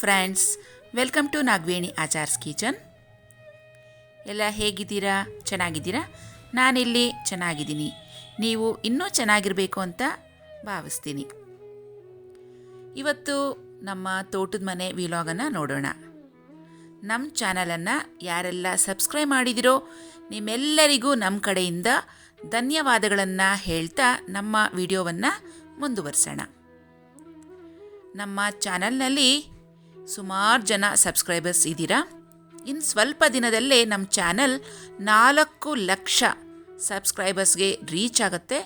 Friends, welcome to Nagveni Achar's kitchen. ಎಲ್ಲ ಹೇಗಿದ್ದೀರಾ? ಚೆನ್ನಾಗಿದ್ದೀರಾ? ನಾನಿಲ್ಲಿ ಚೆನ್ನಾಗಿದ್ದೀನಿ. ನೀವು ಇನ್ನೂ ಚೆನ್ನಾಗಿರಬೇಕು ಅಂತ ಭಾವಿಸ್ತೀನಿ. ಇವತ್ತು ನಮ್ಮ ತೋಟದ ಮನೆ ವಿಲಾಗನ್ನು ನೋಡೋಣ. ನಮ್ಮ ಚಾನಲನ್ನು ಯಾರೆಲ್ಲ ಸಬ್ಸ್ಕ್ರೈಬ್ ಮಾಡಿದಿರೋ ನಿಮ್ಮೆಲ್ಲರಿಗೂ ನಮ್ಮ ಕಡೆಯಿಂದ ಧನ್ಯವಾದಗಳನ್ನು ಹೇಳ್ತಾ ನಮ್ಮ ವಿಡಿಯೋವನ್ನು ಮುಂದುವರಿಸೋಣ. ನಮ್ಮ ಚಾನಲ್ನಲ್ಲಿ ಸುಮಾರು ಜನ ಸಬ್ಸ್ಕ್ರೈಬರ್ಸ್ ಇದ್ದೀರಾ. ಇನ್ನು ಸ್ವಲ್ಪ ದಿನದಲ್ಲೇ ನಮ್ಮ ಚಾನಲ್ 4 ಲಕ್ಷ ಸಬ್ಸ್ಕ್ರೈಬರ್ಸ್ಗೆ ರೀಚ್ ಆಗುತ್ತೆ.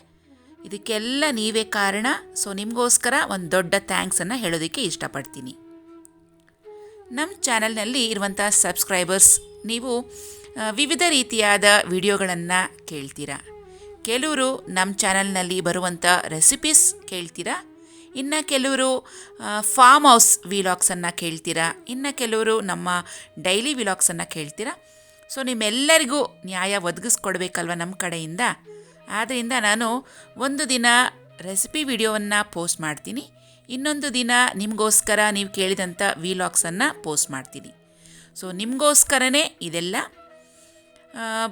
ಇದಕ್ಕೆಲ್ಲ ನೀವೇ ಕಾರಣ. ಸೊ ನಿಮಗೋಸ್ಕರ ಒಂದು ದೊಡ್ಡ ಥ್ಯಾಂಕ್ಸನ್ನು ಹೇಳೋದಕ್ಕೆ ಇಷ್ಟಪಡ್ತೀನಿ. ನಮ್ಮ ಚಾನಲ್ನಲ್ಲಿ ಇರುವಂಥ ಸಬ್ಸ್ಕ್ರೈಬರ್ಸ್ ನೀವು ವಿವಿಧ ರೀತಿಯಾದ ವಿಡಿಯೋಗಳನ್ನು ಕೇಳ್ತೀರಾ. ಕೆಲವರು ನಮ್ಮ ಚಾನಲ್ನಲ್ಲಿ ಬರುವಂಥ ರೆಸಿಪೀಸ್ ಕೇಳ್ತೀರಾ, ಇನ್ನು ಕೆಲವರು ಫಾರ್ಮ್ ಹೌಸ್ ವಿಲಾಗ್ಸನ್ನು ಕೇಳ್ತೀರಾ, ಇನ್ನು ಕೆಲವರು ನಮ್ಮ ಡೈಲಿ ವಿಲಾಗ್ಸನ್ನು ಕೇಳ್ತೀರಾ. ಸೊ ನಿಮ್ಮೆಲ್ಲರಿಗೂ ನ್ಯಾಯ ಒದಗಿಸ್ಕೊಡ್ಬೇಕಲ್ವ ನಮ್ಮ ಕಡೆಯಿಂದ. ಆದ್ದರಿಂದ ನಾನು ಒಂದು ದಿನ ರೆಸಿಪಿ ವಿಡಿಯೋವನ್ನು ಪೋಸ್ಟ್ ಮಾಡ್ತೀನಿ, ಇನ್ನೊಂದು ದಿನ ನಿಮಗೋಸ್ಕರ ನೀವು ಕೇಳಿದಂಥ ವಿಲಾಗ್ಸನ್ನು ಪೋಸ್ಟ್ ಮಾಡ್ತೀನಿ. ಸೊ ನಿಮಗೋಸ್ಕರನೇ ಇದೆಲ್ಲ.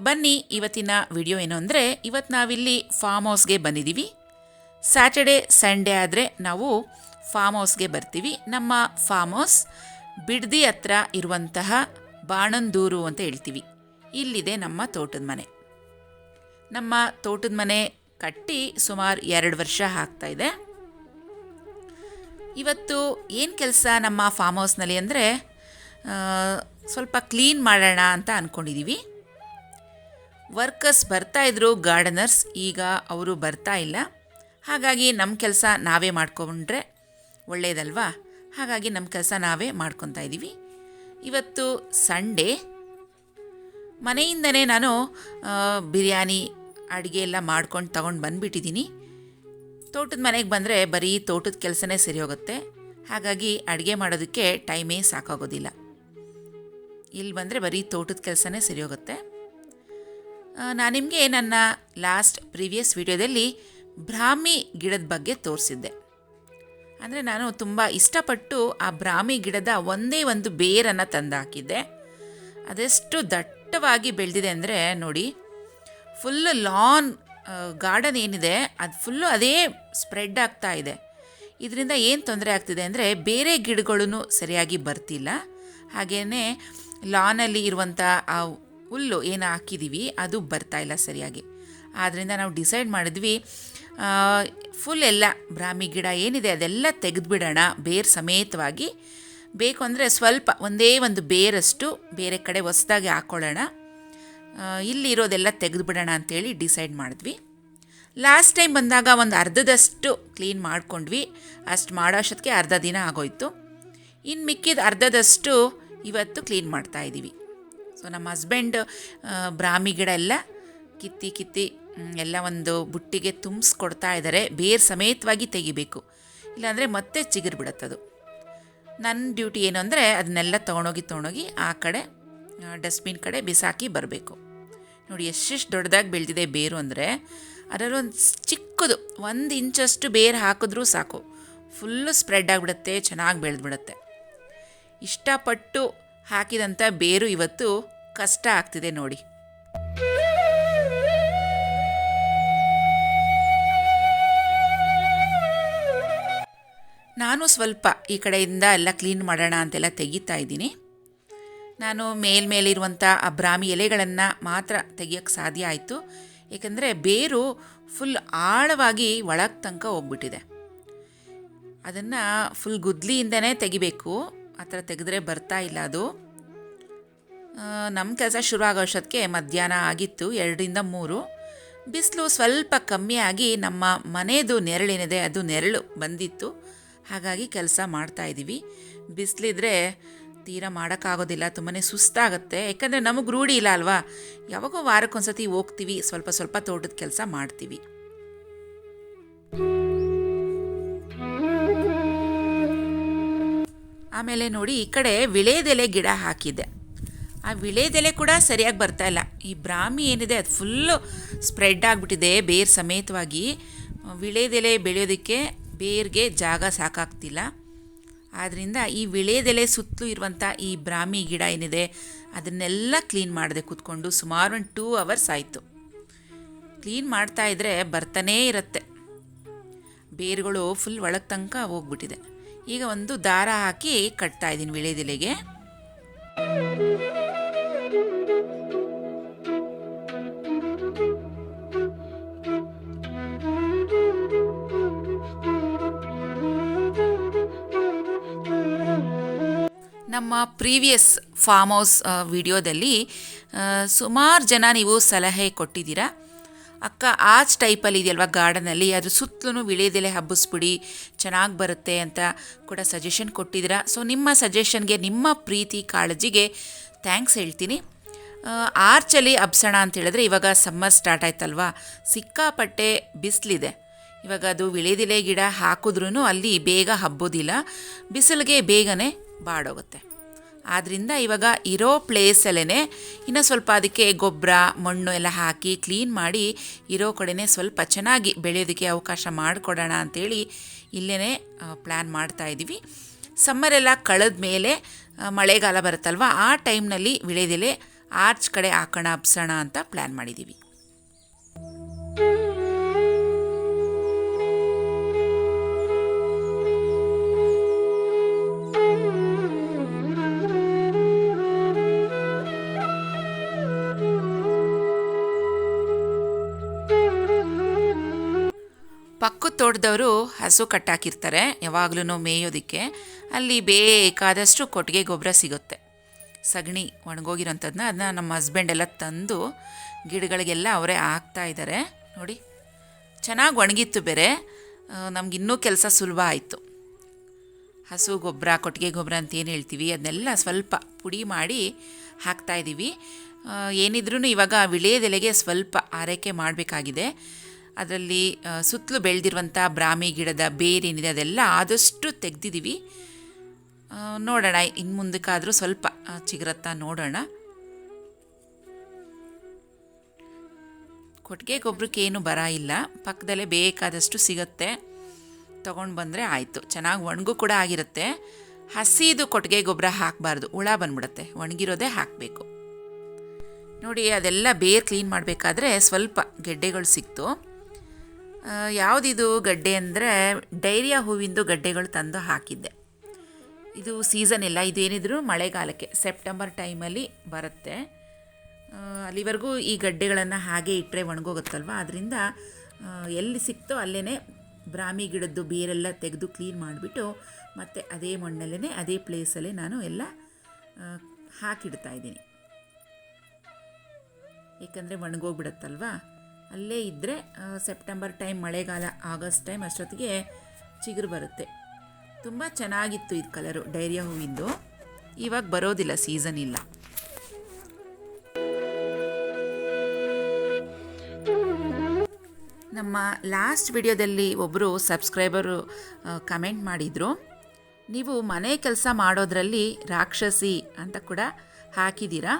ಬನ್ನಿ, ಇವತ್ತಿನ ವಿಡಿಯೋ ಏನು ಅಂದರೆ, ಇವತ್ತು ನಾವಿಲ್ಲಿ ಫಾರ್ಮ್ ಹೌಸ್ಗೆ ಬಂದಿದ್ದೀವಿ. ಸ್ಯಾಟರ್ಡೇ ಸಂಡೇ ಆದರೆ ನಾವು ಫಾರ್ಮ್ ಹೌಸ್ಗೆ ಬರ್ತೀವಿ. ನಮ್ಮ ಫಾರ್ಮ್ ಹೌಸ್ ಬಿಡ್ದಿ ಹತ್ರ ಇರುವಂತಹ ಬಾಣಂದೂರು ಅಂತ ಹೇಳ್ತೀವಿ. ಇಲ್ಲಿದೆ ನಮ್ಮ ತೋಟದ ಮನೆ. ನಮ್ಮ ತೋಟದ ಮನೆ ಕಟ್ಟಿ ಸುಮಾರು 2 ವರ್ಷ ಆಗ್ತಾಯಿದೆ. ಇವತ್ತು ಏನು ಕೆಲಸ ನಮ್ಮ ಫಾರ್ಮ್ ಹೌಸ್ನಲ್ಲಿ ಅಂದರೆ, ಸ್ವಲ್ಪ ಕ್ಲೀನ್ ಮಾಡೋಣ ಅಂತ ಅಂದ್ಕೊಂಡಿದ್ದೀವಿ. Workers ಬರ್ತಾಯಿದ್ರು, Gardner's. ಈಗ ಅವರು ಬರ್ತಾ ಇಲ್ಲ. ಹಾಗಾಗಿ ನಮ್ಮ ಕೆಲಸ ನಾವೇ ಮಾಡ್ಕೊಂಡ್ರೆ ಒಳ್ಳೆಯದಲ್ವಾ? ಹಾಗಾಗಿ ನಮ್ಮ ಕೆಲಸ ನಾವೇ ಮಾಡ್ಕೊತಾ ಇದ್ದೀವಿ. ಇವತ್ತು ಸಂಡೇ. ಮನೆಯಿಂದನೇ ನಾನು ಬಿರಿಯಾನಿ ಅಡುಗೆ ಎಲ್ಲ ಮಾಡ್ಕೊಂಡು ತಗೊಂಡು ಬಂದುಬಿಟ್ಟಿದ್ದೀನಿ. ತೋಟದ ಮನೆಗೆ ಬಂದರೆ ಬರೀ ತೋಟದ ಕೆಲಸನೇ ಸರಿ ಹೋಗುತ್ತೆ. ಹಾಗಾಗಿ ಅಡುಗೆ ಮಾಡೋದಕ್ಕೆ ಟೈಮೇ ಸಾಕಾಗೋದಿಲ್ಲ. ಇಲ್ಲಿ ಬಂದರೆ ಬರೀ ತೋಟದ ಕೆಲಸನೇ ಸರಿ ಹೋಗುತ್ತೆ. ನಾನು ನಿಮಗೆ ನನ್ನ ಪ್ರೀವಿಯಸ್ ವಿಡಿಯೋದಲ್ಲಿ ಬ್ರಾಹ್ಮಿ ಗಿಡದ ಬಗ್ಗೆ ತೋರಿಸಿದ್ದೆ. ಅಂದರೆ ನಾನು ತುಂಬ ಇಷ್ಟಪಟ್ಟು ಆ ಬ್ರಾಹ್ಮಿ ಗಿಡದ ಒಂದೇ ಒಂದು ಬೇರನ್ನು ತಂದು ಹಾಕಿದ್ದೆ. ಅದೆಷ್ಟು ದಟ್ಟವಾಗಿ ಬೆಳೆದಿದೆ ಅಂದರೆ ನೋಡಿ, ಫುಲ್ಲು ಲಾನ್ ಗಾರ್ಡನ್ ಏನಿದೆ ಅದು ಫುಲ್ಲು ಅದೇ ಸ್ಪ್ರೆಡ್ ಆಗ್ತಾ ಇದೆ. ಇದರಿಂದ ಏನು ತೊಂದರೆ ಆಗ್ತಿದೆ ಅಂದರೆ, ಬೇರೆ ಗಿಡಗಳೂ ಸರಿಯಾಗಿ ಬರ್ತಿಲ್ಲ. ಹಾಗೆಯೇ ಲಾನಲ್ಲಿ ಇರುವಂಥ ಆ ಹುಲ್ಲು ಏನು ಹಾಕಿದ್ದೀವಿ ಅದು ಬರ್ತಾಯಿಲ್ಲ ಸರಿಯಾಗಿ. ಆದ್ದರಿಂದ ನಾವು ಡಿಸೈಡ್ ಮಾಡಿದ್ವಿ, ಫುಲ್ ಎಲ್ಲ ಬ್ರಾಹ್ಮಿ ಗಿಡ ಏನಿದೆ ಅದೆಲ್ಲ ತೆಗೆದುಬಿಡೋಣ ಬೇರು ಸಮೇತವಾಗಿ. ಬೇಕು ಅಂದರೆ ಸ್ವಲ್ಪ ಒಂದೇ ಒಂದು ಬೇರಷ್ಟು ಬೇರೆ ಕಡೆ ಹೊಸದಾಗಿ ಹಾಕ್ಕೊಳ್ಳೋಣ, ಇಲ್ಲಿರೋದೆಲ್ಲ ತೆಗೆದುಬಿಡೋಣ ಅಂಥೇಳಿ ಡಿಸೈಡ್ ಮಾಡಿದ್ವಿ. ಲಾಸ್ಟ್ ಟೈಮ್ ಬಂದಾಗ ಒಂದು ಅರ್ಧದಷ್ಟು ಕ್ಲೀನ್ ಮಾಡ್ಕೊಂಡ್ವಿ. ಅಷ್ಟು ಮಾಡೋ ಅಷ್ಟೊತ್ತಿಗೆ ಅರ್ಧ ದಿನ ಆಗೋಯ್ತು. ಇನ್ನು ಮಿಕ್ಕಿದ ಅರ್ಧದಷ್ಟು ಇವತ್ತು ಕ್ಲೀನ್ ಮಾಡ್ತಾಯಿದ್ದೀವಿ. ಸೊ ನಮ್ಮ ಹಸ್ಬೆಂಡ್ ಬ್ರಾಹ್ಮಿ ಗಿಡ ಎಲ್ಲ ಕಿತ್ತಿ ಎಲ್ಲ ಒಂದು ಬುಟ್ಟಿಗೆ ತುಂಬಿಸ್ಕೊಡ್ತಾ ಇದ್ದಾರೆ. ಬೇರು ಸಮೇತವಾಗಿ ತೆಗಿಬೇಕು, ಇಲ್ಲಾಂದರೆ ಮತ್ತೆ ಚಿಗುರು ಬಿಡುತ್ತದು. ನನ್ನ ಡ್ಯೂಟಿ ಏನು ಅಂದರೆ, ಅದನ್ನೆಲ್ಲ ತೊಗೊಂಡೋಗಿ ಆ ಕಡೆ ಡಸ್ಟ್ಬಿನ್ ಕಡೆ ಬಿಸಾಕಿ ಬರಬೇಕು. ನೋಡಿ ಎಷ್ಟೆಷ್ಟು ದೊಡ್ಡದಾಗಿ ಬೆಳೆದಿದೆ ಬೇರು ಅಂದರೆ, ಅದರಲ್ಲಿ ಒಂದು ಚಿಕ್ಕದು 1 ಇಂಚಷ್ಟು ಬೇರು ಹಾಕಿದ್ರೂ ಸಾಕು, ಫುಲ್ಲು ಸ್ಪ್ರೆಡ್ ಆಗಿಬಿಡುತ್ತೆ, ಚೆನ್ನಾಗಿ ಬೆಳೆದ್ಬಿಡುತ್ತೆ. ಇಷ್ಟಪಟ್ಟು ಹಾಕಿದಂಥ ಬೇರು ಇವತ್ತು ಕಷ್ಟ ಆಗ್ತಿದೆ ನೋಡಿ. ನಾನು ಸ್ವಲ್ಪ ಈ ಕಡೆಯಿಂದ ಎಲ್ಲ ಕ್ಲೀನ್ ಮಾಡೋಣ ಅಂತೆಲ್ಲ ತೆಗಿತಾ ಇದ್ದೀನಿ. ನಾನು ಮೇಲಿರುವಂಥ ಆ ಬ್ರಾಹ್ಮಿ ಎಲೆಗಳನ್ನು ಮಾತ್ರ ತೆಗಿಯೋಕ್ಕೆ ಸಾಧ್ಯ ಆಯಿತು. ಏಕೆಂದರೆ ಬೇರು ಫುಲ್ ಆಳವಾಗಿ ಒಳಗೆ ತನಕ ಹೋಗ್ಬಿಟ್ಟಿದೆ. ಅದನ್ನು ಫುಲ್ ಗುದ್ಲಿಯಿಂದನೇ ತೆಗಿಬೇಕು. ಆ ಥರ ತೆಗೆದ್ರೆ ಬರ್ತಾ ಇಲ್ಲ ಅದು. ನಮ್ಮ ಕೆಲಸ ಶುರು ಆಗೋ ಅಷ್ಟೊತ್ತಿಗೆ ಮಧ್ಯಾಹ್ನ ಆಗಿತ್ತು, 2ರಿಂದ 3. ಬಿಸಿಲು ಸ್ವಲ್ಪ ಕಮ್ಮಿ ಆಗಿ ನಮ್ಮ ಮನೆಯದು ನೆರಳೇನಿದೆ ಅದು ನೆರಳು ಬಂದಿತ್ತು. ಹಾಗಾಗಿ ಕೆಲಸ ಮಾಡ್ತಾಯಿದ್ದೀವಿ. ಬಿಸಿಲಿದ್ರೆ ತೀರಾ ಮಾಡೋಕ್ಕಾಗೋದಿಲ್ಲ, ತುಂಬಾ ಸುಸ್ತಾಗುತ್ತೆ. ಯಾಕಂದರೆ ನಮಗೆ ರೂಢಿ ಇಲ್ಲ ಅಲ್ವಾ, ಯಾವಾಗೋ ವಾರಕ್ಕೊಂದ್ಸತಿ ಹೋಗ್ತೀವಿ, ಸ್ವಲ್ಪ ತೋಟದ ಕೆಲಸ ಮಾಡ್ತೀವಿ. ಆಮೇಲೆ ನೋಡಿ, ಈ ಕಡೆ ವಿಳೆದೆಲೆ ಗಿಡ ಹಾಕಿದ್ದೆ. ಆ ವಿಳೆದೆಲೆ ಕೂಡ ಸರಿಯಾಗಿ ಬರ್ತಾಯಿಲ್ಲ. ಈ ಬ್ರಾಹ್ಮಿ ಏನಿದೆ ಅದು ಫುಲ್ಲು ಸ್ಪ್ರೆಡ್ ಆಗಿಬಿಟ್ಟಿದೆ ಬೇರು ಸಮೇತವಾಗಿ. ವಿಳೆದೆಲೆ ಬೆಳೆಯೋದಕ್ಕೆ ಬೇರಿಗೆ ಜಾಗ ಸಾಕಾಗ್ತಿಲ್ಲ. ಆದ್ದರಿಂದ ಈ ವಿಳೆದೆಲೆ ಸುತ್ತಲೂ ಇರುವಂಥ ಈ ಬ್ರಾಹ್ಮಿ ಗಿಡ ಏನಿದೆ ಅದನ್ನೆಲ್ಲ ಕ್ಲೀನ್ ಮಾಡಿದೆ ಕೂತ್ಕೊಂಡು. ಸುಮಾರು ಒಂದು 2 ಅವರ್ಸ್ ಆಯಿತು. ಕ್ಲೀನ್ ಮಾಡ್ತಾಯಿದ್ರೆ ಬರ್ತಾನೇ ಇರುತ್ತೆ, ಬೇರುಗಳು ಫುಲ್ ಒಳಗೆ ತನಕ ಹೋಗ್ಬಿಟ್ಟಿದೆ. ಈಗ ಒಂದು ದಾರ ಹಾಕಿ ಕಟ್ತಾಯಿದ್ದೀನಿ ವಿಳೆದೆಲೆಗೆ. ನಮ್ಮ ಪ್ರೀವಿಯಸ್ ಫಾರ್ಮ್ ಹೌಸ್ ವಿಡಿಯೋದಲ್ಲಿ ಸುಮಾರು ಜನ ನೀವು ಸಲಹೆ ಕೊಟ್ಟಿದ್ದೀರಾ, ಅಕ್ಕ ಆಚ್ ಟೈಪಲ್ಲಿ ಇದೆಯಲ್ವ ಗಾರ್ಡನಲ್ಲಿ, ಅದ್ರ ಸುತ್ತಲೂ ವಿಳೆದೆಲೆ ಹಬ್ಬಿಸ್ಬಿಡಿ ಚೆನ್ನಾಗಿ ಬರುತ್ತೆ ಅಂತ ಕೂಡ ಸಜೆಷನ್ ಕೊಟ್ಟಿದ್ದೀರಾ. ಸೊ ನಿಮ್ಮ ಸಜೆಷನ್ಗೆ, ನಿಮ್ಮ ಪ್ರೀತಿ ಕಾಳಜಿಗೆ ಥ್ಯಾಂಕ್ಸ್ ಹೇಳ್ತೀನಿ. ಆರ್ಚಲ್ಲಿ ಹಬ್ಸೋಣ ಅಂತ ಹೇಳಿದ್ರೆ ಇವಾಗ ಸಮ್ಮರ್ ಸ್ಟಾರ್ಟ್ ಆಯ್ತಲ್ವ, ಸಿಕ್ಕಾಪಟ್ಟೆ ಬಿಸಿಲಿದೆ. ಇವಾಗ ಅದು ವಿಳೆದೆಲೆ ಗಿಡ ಹಾಕಿದ್ರೂ ಅಲ್ಲಿ ಬೇಗ ಹಬ್ಬೋದಿಲ್ಲ, ಬಿಸಿಲಿಗೆ ಬೇಗನೆ ಬಾಡೋಗುತ್ತೆ. ಆದ್ದರಿಂದ ಇವಾಗ ಇರೋ ಪ್ಲೇಸಲ್ಲೇ ಇನ್ನು ಸ್ವಲ್ಪ ಅದಕ್ಕೆ ಗೊಬ್ಬರ ಮಣ್ಣು ಎಲ್ಲ ಹಾಕಿ ಕ್ಲೀನ್ ಮಾಡಿ ಇರೋ ಕಡೆನೇ ಸ್ವಲ್ಪ ಚೆನ್ನಾಗಿ ಬೆಳೆಯೋದಕ್ಕೆ ಅವಕಾಶ ಮಾಡಿಕೊಡೋಣ ಅಂಥೇಳಿ ಇಲ್ಲೇ ಪ್ಲ್ಯಾನ್ ಮಾಡ್ತಾಯಿದ್ದೀವಿ. ಸಮ್ಮರೆಲ್ಲ ಕಳೆದ ಮೇಲೆ ಮಳೆಗಾಲ ಬರುತ್ತಲ್ವ, ಆ ಟೈಮ್ನಲ್ಲಿ ವಿಳೆದೆಲೆ ಆರ್ಚ್ ಕಡೆ ಹಾಕೋಣ ಹಬ್ಸೋಣ ಅಂತ ಪ್ಲ್ಯಾನ್ ಮಾಡಿದ್ದೀವಿ. ಪಕ್ಕದ ತೋಟದವರು ಹಸು ಕಟ್ಟಾಕಿರ್ತಾರೆ ಯಾವಾಗಲೂ ಮೇಯೋದಕ್ಕೆ. ಅಲ್ಲಿ ಬೇಕಾದಷ್ಟು ಕೊಟ್ಟಿಗೆ ಗೊಬ್ಬರ ಸಿಗುತ್ತೆ, ಸಗಣಿ ಒಣಗೋಗಿರೋಂಥದ್ದನ್ನ. ಅದನ್ನ ನಮ್ಮ ಹಸ್ಬೆಂಡೆಲ್ಲ ತಂದು ಗಿಡಗಳಿಗೆಲ್ಲ ಅವರೇ ಹಾಕ್ತಾಯಿದ್ದಾರೆ. ನೋಡಿ ಚೆನ್ನಾಗಿ ಒಣಗಿತ್ತು ಬೇರೆ, ನಮಗಿನ್ನೂ ಕೆಲಸ ಸುಲಭ ಆಯಿತು. ಹಸು ಗೊಬ್ಬರ, ಕೊಟ್ಟಿಗೆ ಗೊಬ್ಬರ ಅಂತ ಏನು ಹೇಳ್ತೀವಿ, ಅದನ್ನೆಲ್ಲ ಸ್ವಲ್ಪ ಪುಡಿ ಮಾಡಿ ಹಾಕ್ತಾಯಿದ್ದೀವಿ. ಏನಿದ್ರೂ ಇವಾಗ ವಿಳೆದೆಲೆಗೆ ಸ್ವಲ್ಪ ಆರೈಕೆ ಮಾಡಬೇಕಾಗಿದೆ. ಅದರಲ್ಲಿ ಸುತ್ತಲೂ ಬೆಳೆದಿರುವಂಥ ಬ್ರಾಹ್ಮಿ ಗಿಡದ ಬೇರೇನಿದೆ ಅದೆಲ್ಲ ಆದಷ್ಟು ತೆಗೆದಿದ್ದೀವಿ. ನೋಡೋಣ ಇನ್ನು ಮುಂದಕ್ಕಾದರೂ ಸ್ವಲ್ಪ ಚಿಗುರತ್ತಾ ನೋಡೋಣ. ಕೊಟ್ಟಿಗೆ ಗೊಬ್ಬರಕ್ಕೇನು ಬರ ಇಲ್ಲ, ಪಕ್ಕದಲ್ಲೇ ಬೇಕಾದಷ್ಟು ಸಿಗುತ್ತೆ, ತೊಗೊಂಡು ಬಂದರೆ ಆಯಿತು. ಚೆನ್ನಾಗಿ ಒಣಗು ಕೂಡ ಆಗಿರುತ್ತೆ. ಹಸಿದು ಕೊಟ್ಟಿಗೆ ಗೊಬ್ಬರ ಹಾಕಬಾರ್ದು, ಹುಳ ಬಂದ್ಬಿಡುತ್ತೆ, ಒಣಗಿರೋದೇ ಹಾಕಬೇಕು. ನೋಡಿ ಅದೆಲ್ಲ ಬೇರು ಕ್ಲೀನ್ ಮಾಡಬೇಕಾದ್ರೆ ಸ್ವಲ್ಪ ಗೆಡ್ಡೆಗಳು ಸಿಕ್ತು. ಯಾವುದಿದು ಗಡ್ಡೆ ಅಂದರೆ ಡೈರಿಯಾ ಹೂವಿಂದು ಗಡ್ಡೆಗಳು ತಂದು ಹಾಕಿದ್ದೆ. ಇದು ಸೀಸನ್ ಇಲ್ಲ, ಇದೇನಿದ್ರು ಮಳೆಗಾಲಕ್ಕೆ ಸೆಪ್ಟೆಂಬರ್ ಟೈಮಲ್ಲಿ ಬರುತ್ತೆ. ಅಲ್ಲಿವರೆಗೂ ಈ ಗಡ್ಡೆಗಳನ್ನು ಹಾಗೆ ಇಟ್ಟರೆ ಒಣಗೋಗುತ್ತಲ್ವ, ಅದರಿಂದ ಎಲ್ಲಿ ಸಿಕ್ತೋ ಅಲ್ಲೇ ಬ್ರಾಹ್ಮಿ ಗಿಡದ್ದು ಬೇರೆಲ್ಲ ತೆಗೆದು ಕ್ಲೀನ್ ಮಾಡಿಬಿಟ್ಟು ಮತ್ತು ಅದೇ ಮಣ್ಣಲ್ಲೇ ಅದೇ ಪ್ಲೇಸಲ್ಲೇ ನಾನು ಎಲ್ಲ ಹಾಕಿಡ್ತಾಯಿದ್ದೀನಿ. ಏಕೆಂದರೆ ಒಣಗೋಗ್ಬಿಡುತ್ತಲ್ವ, ಅಲ್ಲೇ ಇದ್ದರೆ ಸೆಪ್ಟೆಂಬರ್ ಟೈಮ್ ಮಳೆಗಾಲ, ಆಗಸ್ಟ್ ಟೈಮ್ ಅಷ್ಟೊತ್ತಿಗೆ ಚಿಗುರು ಬರುತ್ತೆ. ತುಂಬ ಚೆನ್ನಾಗಿತ್ತು ಇದು ಕಲರು ಡೈರಿಯಾ ಹೂವಿಂದು. ಇವಾಗ ಬರೋದಿಲ್ಲ, ಸೀಸನ್ ಇಲ್ಲ. ನಮ್ಮ ಲಾಸ್ಟ್ ವಿಡಿಯೋದಲ್ಲಿ ಒಬ್ಬರು ಸಬ್ಸ್ಕ್ರೈಬರು ಕಮೆಂಟ್ ಮಾಡಿದರು, ನೀವು ಮನೆ ಕೆಲಸ ಮಾಡೋದ್ರಲ್ಲಿ ರಾಕ್ಷಸಿ ಅಂತ ಕೂಡ ಹಾಕಿದ್ದೀರಾ.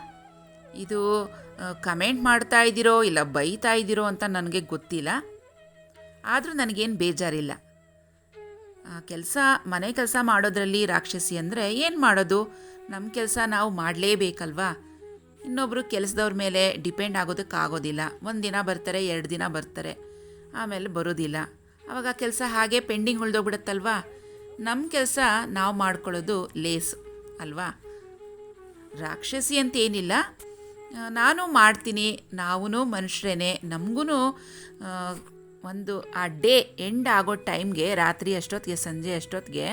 ಇದು ಕಮೆಂಟ್ ಮಾಡ್ತಾ ಇದ್ದೀರೋ ಇಲ್ಲ ಬೈತಾ ಇದ್ದೀರೋ ಅಂತ ನನಗೆ ಗೊತ್ತಿಲ್ಲ, ಆದರೂ ನನಗೇನು ಬೇಜಾರಿಲ್ಲ. ಮನೆ ಕೆಲಸ ಮಾಡೋದ್ರಲ್ಲಿ ರಾಕ್ಷಸಿ ಅಂದರೆ ಏನು ಮಾಡೋದು, ನಮ್ಮ ಕೆಲಸ ನಾವು ಮಾಡಲೇಬೇಕಲ್ವಾ. ಇನ್ನೊಬ್ಬರು ಕೆಲಸದವ್ರ ಮೇಲೆ ಡಿಪೆಂಡ್ ಆಗೋದಕ್ಕಾಗೋದಿಲ್ಲ. ಒಂದು ದಿನ ಬರ್ತಾರೆ, 2 ದಿನ ಬರ್ತಾರೆ, ಆಮೇಲೆ ಬರೋದಿಲ್ಲ. ಆವಾಗ ಕೆಲಸ ಹಾಗೆ ಪೆಂಡಿಂಗ್ ಉಳಿದೋಗ್ಬಿಡುತ್ತಲ್ವಾ. ನಮ್ಮ ಕೆಲಸ ನಾವು ಮಾಡ್ಕೊಳ್ಳೋದು ಲೇಸು ಅಲ್ವಾ. ರಾಕ್ಷಸಿ ಅಂತ ಏನಿಲ್ಲ, ನಾನು ಮಾಡ್ತೀನಿ, ನಾವೂ ಮನುಷ್ಯರೇ. ನಮಗೂ ಒಂದು ಆ ಡೇ ಎಂಡ್ ಆಗೋ ಟೈಮ್ಗೆ, ರಾತ್ರಿ ಅಷ್ಟೊತ್ತಿಗೆ, ಸಂಜೆ ಅಷ್ಟೊತ್ತಿಗೆ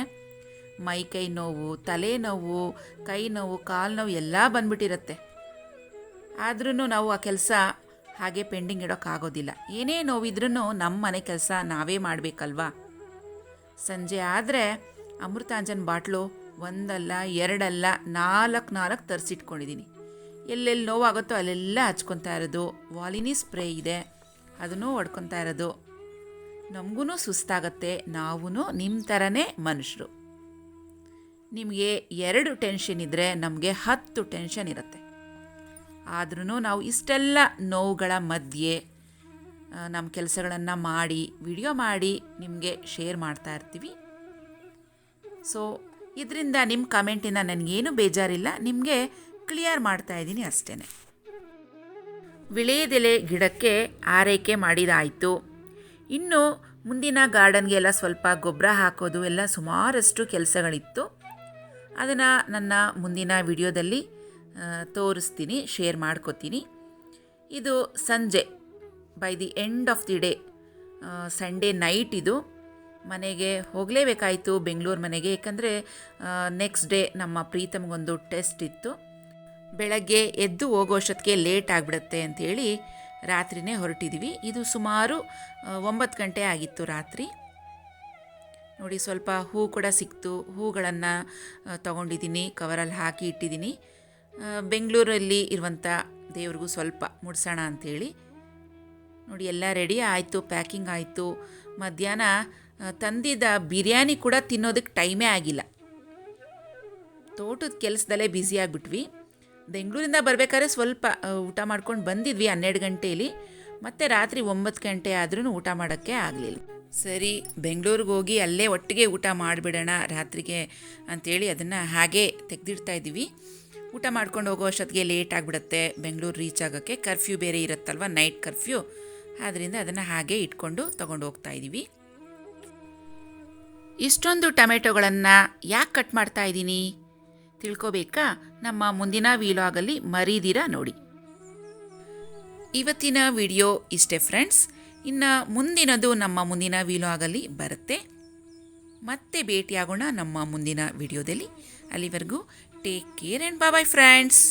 ಮೈ ಕೈ ನೋವು, ತಲೆನೋವು, ಕೈ ನೋವು, ಕಾಲು ನೋವು ಎಲ್ಲ ಬಂದ್ಬಿಟ್ಟಿರುತ್ತೆ. ಆದ್ರೂ ನಾವು ಆ ಕೆಲಸ ಹಾಗೆ ಪೆಂಡಿಂಗ್ ಇಡೋಕ್ಕಾಗೋದಿಲ್ಲ. ಏನೇ ನೋವಿದ್ರೂ ನಮ್ಮ ಮನೆ ಕೆಲಸ ನಾವೇ ಮಾಡಬೇಕಲ್ವಾ. ಸಂಜೆ ಆದರೆ ಅಮೃತಾಂಜನ್ ಬಾಟ್ಲು ಒಂದಲ್ಲ, 2 ಅಲ್ಲ, 4 ತರಿಸಿಟ್ಕೊಂಡಿದ್ದೀನಿ. ಎಲ್ಲೆಲ್ಲಿ ನೋವಾಗುತ್ತೋ ಅಲ್ಲೆಲ್ಲ ಹಚ್ಕೊತಾ ಇರೋದು. ವಾಲಿನಿ ಸ್ಪ್ರೇ ಇದೆ, ಅದನ್ನು ಹೊಡ್ಕೊತಾ ಇರೋದು. ನಮಗೂ ಸುಸ್ತಾಗತ್ತೆ, ನಾವೂ ನಿಮ್ಮ ಥರನೇ ಮನುಷ್ಯರು. ನಿಮಗೆ 2 ಟೆನ್ಷನ್ ಇದ್ದರೆ ನಮಗೆ 10 ಟೆನ್ಷನ್ ಇರುತ್ತೆ. ಆದ್ರೂ ನಾವು ಇಷ್ಟೆಲ್ಲ ನೋವುಗಳ ಮಧ್ಯೆ ನಮ್ಮ ಕೆಲಸಗಳನ್ನು ಮಾಡಿ ವಿಡಿಯೋ ಮಾಡಿ ನಿಮಗೆ ಶೇರ್ ಮಾಡ್ತಾ ಇರ್ತೀವಿ. ಸೊ ಇದರಿಂದ ನಿಮ್ಮ ಕಮೆಂಟಿಂದ ನನಗೇನು ಬೇಜಾರಿಲ್ಲ, ನಿಮಗೆ ಕ್ಲಿಯರ್ ಮಾಡ್ತಾ ಇದ್ದೀನಿ ಅಷ್ಟೇ. ವಿಳೆಯದೆಲೆ ಗಿಡಕ್ಕೆ ಆರೈಕೆ ಮಾಡಿದಾಯಿತು. ಇನ್ನು ಮುಂದಿನ ಗಾರ್ಡನ್ಗೆ ಎಲ್ಲ ಸ್ವಲ್ಪ ಗೊಬ್ಬರ ಹಾಕೋದು ಎಲ್ಲ ಸುಮಾರಷ್ಟು ಕೆಲಸಗಳಿತ್ತು. ಅದನ್ನು ನನ್ನ ಮುಂದಿನ ವಿಡಿಯೋದಲ್ಲಿ ತೋರಿಸ್ತೀನಿ, ಶೇರ್ ಮಾಡ್ಕೋತೀನಿ. ಇದು ಸಂಜೆ by the end of the day, Sunday night ಇದು. ಮನೆಗೆ ಹೋಗಲೇಬೇಕಾಯಿತು, ಬೆಂಗಳೂರು ಮನೆಗೆ. ಏಕೆಂದರೆ ನೆಕ್ಸ್ಟ್ ಡೇ ನಮ್ಮ ಪ್ರೀತಮ್ಗೊಂದು ಟೆಸ್ಟ್ ಇತ್ತು. ಬೆಳಗ್ಗೆ ಎದ್ದು ಹೋಗೋಷ್ಟೊತ್ತಿಗೆ ಲೇಟ್ ಆಗಿಬಿಡುತ್ತೆ ಅಂಥೇಳಿ ರಾತ್ರಿನೇ ಹೊರಟಿದ್ವಿ. ಇದು ಸುಮಾರು 9 ಗಂಟೆ ಆಗಿತ್ತು ರಾತ್ರಿ. ನೋಡಿ, ಸ್ವಲ್ಪ ಹೂ ಕೂಡ ಸಿಕ್ತು. ಹೂಗಳನ್ನು ತೊಗೊಂಡಿದ್ದೀನಿ, ಕವರಲ್ಲಿ ಹಾಕಿ ಇಟ್ಟಿದ್ದೀನಿ. ಬೆಂಗಳೂರಲ್ಲಿ ಇರುವಂಥ ದೇವ್ರಿಗೂ ಸ್ವಲ್ಪ ಮುಡ್ಸೋಣ ಅಂಥೇಳಿ. ನೋಡಿ, ಎಲ್ಲ ರೆಡಿ ಆಯಿತು, ಪ್ಯಾಕಿಂಗ್ ಆಯಿತು. ಮಧ್ಯಾಹ್ನ ತಂದಿದ್ದ ಬಿರಿಯಾನಿ ಕೂಡ ತಿನ್ನೋದಕ್ಕೆ ಟೈಮೇ ಆಗಿಲ್ಲ. ತೋಟದ ಕೆಲಸದಲ್ಲೇ ಬ್ಯುಸಿ ಆಗಿಬಿಟ್ವಿ. ಬೆಂಗಳೂರಿಂದ ಬರಬೇಕಾದ್ರೆ ಸ್ವಲ್ಪ ಊಟ ಮಾಡ್ಕೊಂಡು ಬಂದಿದ್ವಿ 12 ಗಂಟೆಯಲ್ಲಿ. ಮತ್ತು ರಾತ್ರಿ 9 ಗಂಟೆ ಆದ್ರೂ ಊಟ ಮಾಡೋಕ್ಕೆ ಆಗಲಿಲ್ಲ. ಸರಿ, ಬೆಂಗಳೂರಿಗೆ ಹೋಗಿ ಅಲ್ಲೇ ಒಟ್ಟಿಗೆ ಊಟ ಮಾಡಿಬಿಡೋಣ ರಾತ್ರಿಗೆ ಅಂಥೇಳಿ ಅದನ್ನು ಹಾಗೇ ತೆಗೆದಿಡ್ತಾ ಇದ್ದೀವಿ. ಊಟ ಮಾಡ್ಕೊಂಡು ಹೋಗೋ ಅಷ್ಟೊತ್ತಿಗೆ ಲೇಟ್ ಆಗಿಬಿಡುತ್ತೆ ಬೆಂಗಳೂರು ರೀಚ್ ಆಗೋಕ್ಕೆ. ಕರ್ಫ್ಯೂ ಬೇರೆ ಇರುತ್ತಲ್ವ, ನೈಟ್ ಕರ್ಫ್ಯೂ. ಆದ್ದರಿಂದ ಅದನ್ನು ಹಾಗೇ ಇಟ್ಕೊಂಡು ತೊಗೊಂಡು ಹೋಗ್ತಾ ಇದ್ದೀವಿ. ಇಷ್ಟೊಂದು ಟೊಮೆಟೊಗಳನ್ನು ಯಾಕೆ ಕಟ್ ಮಾಡ್ತಾ ಇದ್ದೀನಿ ತಿಳ್ಕೊಬೇಕಾ? ನಮ್ಮ ಮುಂದಿನ ವಿಲಾಗಲ್ಲಿ ಮರೀದಿರ ನೋಡಿ. ಇವತ್ತಿನ ವಿಡಿಯೋ ಇಷ್ಟೇ ಫ್ರೆಂಡ್ಸ್. ಇನ್ನು ಮುಂದಿನದು ನಮ್ಮ ಮುಂದಿನ ವಿಲಾಗಲ್ಲಿ ಬರುತ್ತೆ. ಮತ್ತೆ ಭೇಟಿಯಾಗೋಣ ನಮ್ಮ ಮುಂದಿನ ವಿಡಿಯೋದಲ್ಲಿ. ಅಲ್ಲಿವರೆಗೂ take care and bye bye friends.